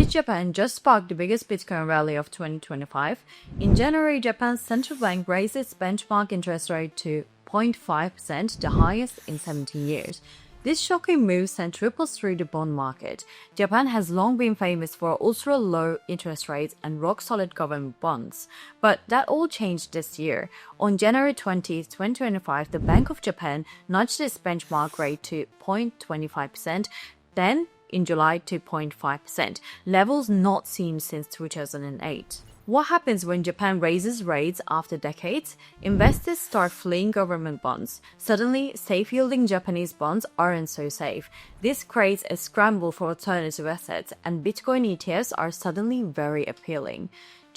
Did Japan just spark the biggest Bitcoin rally of 2025? In January, Japan's central bank raised its benchmark interest rate to 0.5%, the highest in 17 years. This shocking move sent ripples through the bond market. Japan has long been famous for ultra-low interest rates and rock-solid government bonds. But that all changed this year. On January 20, 2025, the Bank of Japan nudged its benchmark rate to 0.25%, then in July to 0.5%, levels not seen since 2008. What happens when Japan raises rates after decades? Investors start fleeing government bonds. Suddenly, safe-yielding Japanese bonds aren't so safe. This creates a scramble for alternative assets, and Bitcoin ETFs are suddenly very appealing.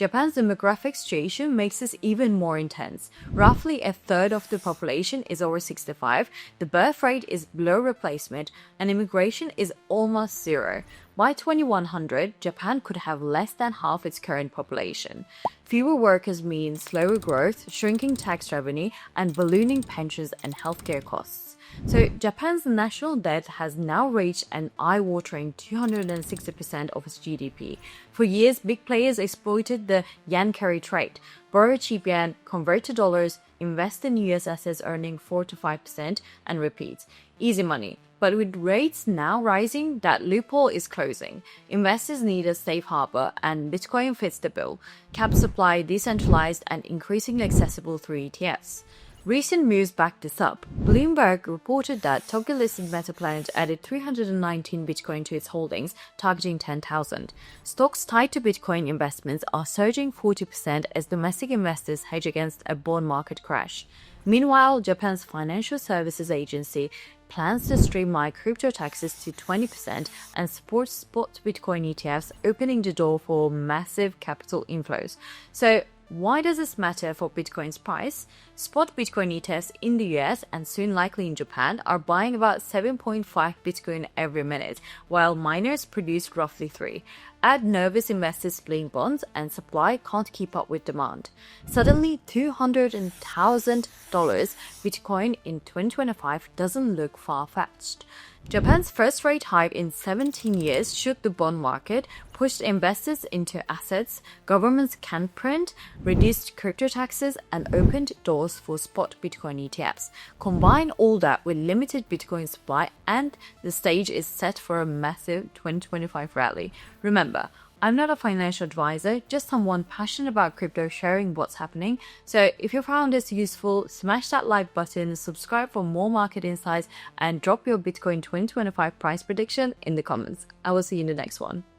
Japan's demographic situation makes this even more intense. Roughly a third of the population is over 65, the birth rate is below replacement, and immigration is almost zero. By 2100, Japan could have less than half its current population. Fewer workers mean slower growth, shrinking tax revenue, and ballooning pensions and healthcare costs. So Japan's national debt has now reached an eye-watering 260% of its GDP. For years, big players exploited the yen carry trade. Borrow cheap yen, convert to dollars, invest in US assets earning 4 to 5%, and repeat. Easy money. But with rates now rising, that loophole is closing. Investors need a safe harbor, and Bitcoin fits the bill. Cap supply, decentralized, and increasingly accessible through ETFs. Recent moves back this up. Bloomberg reported that Tokyo-listed Metaplanet added 319 Bitcoin to its holdings, targeting 10,000. Stocks tied to Bitcoin investments are surging 40% as domestic investors hedge against a bond market crash. Meanwhile, Japan's Financial Services Agency plans to streamline crypto taxes to 20% and supports spot Bitcoin ETFs, opening the door for massive capital inflows. So, why does this matter for Bitcoin's price? Spot Bitcoin ETFs in the US and soon likely in Japan are buying about 7.5 Bitcoin every minute, while miners produce roughly 3. Add nervous investors fleeing bonds and supply can't keep up with demand. Suddenly, $200,000 Bitcoin in 2025 doesn't look far-fetched. Japan's first rate hike in 17 years shook the bond market, pushed investors into assets governments can print, reduced crypto taxes, and opened doors for spot Bitcoin ETFs. Combine all that with limited Bitcoin supply, and the stage is set for a massive 2025 rally. Remember, I'm not a financial advisor, just someone passionate about crypto sharing what's happening. So if you found this useful, smash that like button, subscribe for more market insights, and drop your Bitcoin 2025 price prediction in the comments. I will see you in the next one.